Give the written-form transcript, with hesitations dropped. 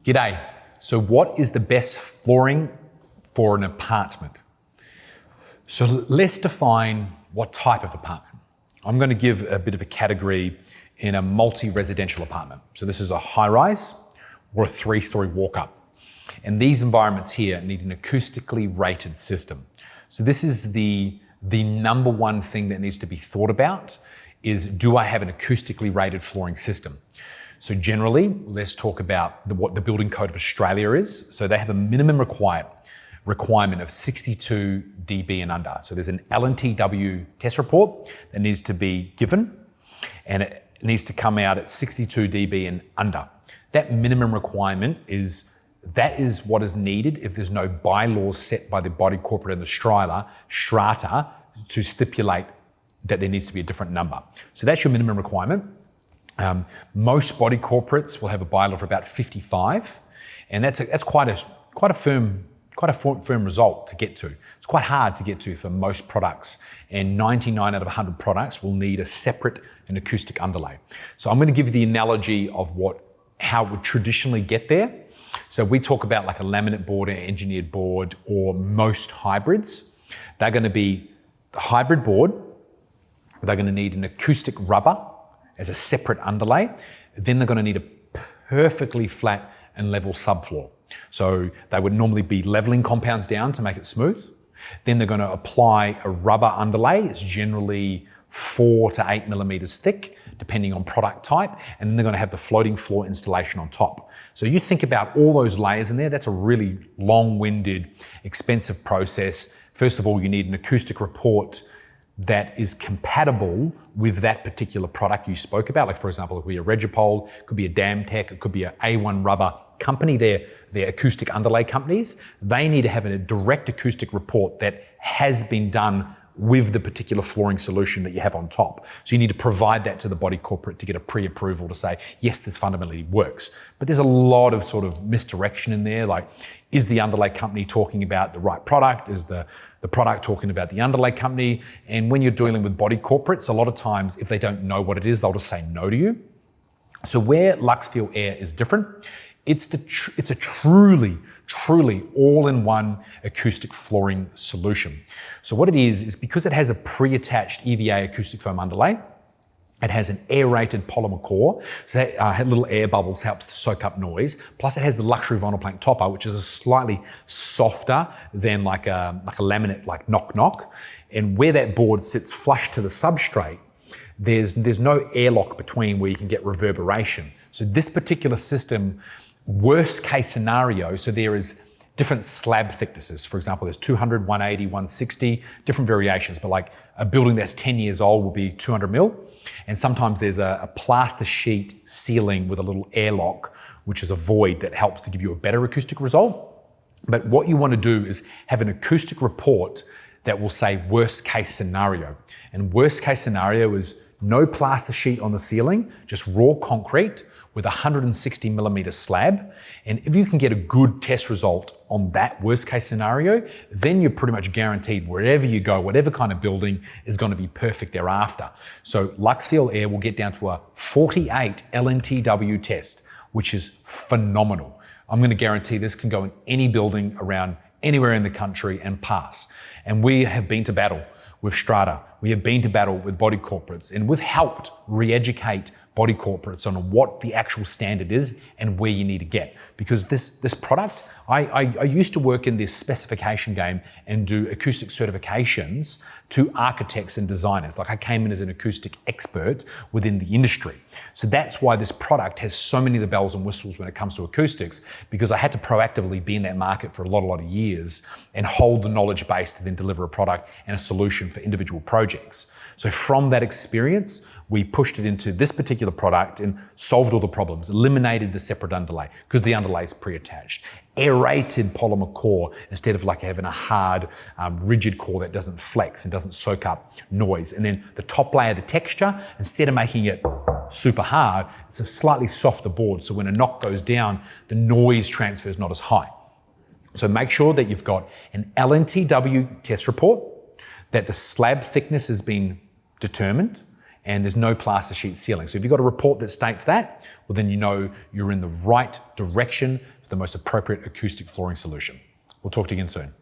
G'day. So what is the best flooring for an apartment? So let's define what type of apartment. I'm going to give a bit of a category in a multi-residential apartment. So this is a high-rise or a 3-story walk-up. And these environments here need an acoustically rated system. So this is the number one thing that needs to be thought about is, do I have an acoustically rated flooring system? So generally, let's talk about what the Building Code of Australia is. So they have a minimum requirement of 62 dB and under. So there's an LNTW test report that needs to be given, and it needs to come out at 62 dB and under. That minimum requirement is what is needed if there's no bylaws set by the body corporate and the strata to stipulate that there needs to be a different number. So that's your minimum requirement. Most body corporates will have a bylaw for about 55, and that's quite a firm result to get to. It's quite hard to get to for most products, and 99 out of 100 products will need a separate and acoustic underlay. So I'm going to give you the analogy of how we traditionally get there. So we talk about like a laminate board, an engineered board, or most hybrids. They're going to be the hybrid board. They're going to need an acoustic rubber as a separate underlay. Then they're going to need a perfectly flat and level subfloor. So they would normally be leveling compounds down to make it smooth. Then they're going to apply a rubber underlay. It's generally 4 to 8 millimeters thick, depending on product type. And then they're going to have the floating floor installation on top. So you think about all those layers in there, that's a really long-winded, expensive process. First of all, you need an acoustic report that is compatible with that particular product you spoke about. Like for example, it could be a Regipol, it could be a Damtech, it could be an A1 Rubber company. They're acoustic underlay companies. They need to have a direct acoustic report that has been done with the particular flooring solution that you have on top. So you need to provide that to the body corporate to get a pre-approval to say, yes, this fundamentally works. But there's a lot of sort of misdirection in there. Like, is the underlay company talking about the right product? Is the product talking about the underlay company? And when you're dealing with body corporates, a lot of times, if they don't know what it is, they'll just say no to you. So where Luxfeel Air is different, it's a truly all-in-one acoustic flooring solution. So what it is because it has a pre-attached EVA acoustic foam underlay. It has an aerated polymer core, so that little air bubbles helps to soak up noise. Plus it has the luxury vinyl plank topper, which is a slightly softer than like a laminate, like knock. And where that board sits flush to the substrate, there's no airlock between where you can get reverberation. So this particular system, worst case scenario, so there is different slab thicknesses. For example, there's 200, 180, 160, different variations, but like a building that's 10 years old will be 200 mil. And sometimes there's a plaster sheet ceiling with a little airlock, which is a void that helps to give you a better acoustic result. But what you want to do is have an acoustic report that will say worst case scenario. And worst case scenario is no plaster sheet on the ceiling, just raw concrete with a 160 millimeter slab. And if you can get a good test result on that worst case scenario, then you're pretty much guaranteed wherever you go, whatever kind of building is going to be perfect thereafter. So Luxfeel Air will get down to a 48 LNTW test, which is phenomenal. I'm going to guarantee this can go in any building around anywhere in the country and pass. And we have been to battle with strata. We have been to battle with body corporates, and we've helped re-educate body corporates on what the actual standard is and where you need to get. Because this product, I used to work in this specification game and do acoustic certifications to architects and designers. Like I came in as an acoustic expert within the industry. So that's why this product has so many of the bells and whistles when it comes to acoustics, because I had to proactively be in that market for a lot of years and hold the knowledge base to then deliver a product and a solution for individual projects. So from that experience, we pushed it into this particular product and solved all the problems, eliminated the separate underlay because the underlay is pre-attached, aerated polymer core instead of like having a hard, rigid core that doesn't flex and doesn't soak up noise. And then the top layer, the texture, instead of making it super hard, it's a slightly softer board. So when a knock goes down, the noise transfer is not as high. So make sure that you've got an LNTW test report, that the slab thickness has been determined, and there's no plaster sheet ceiling. So if you've got a report that states that, well then you know you're in the right direction for the most appropriate acoustic flooring solution. We'll talk to you again soon.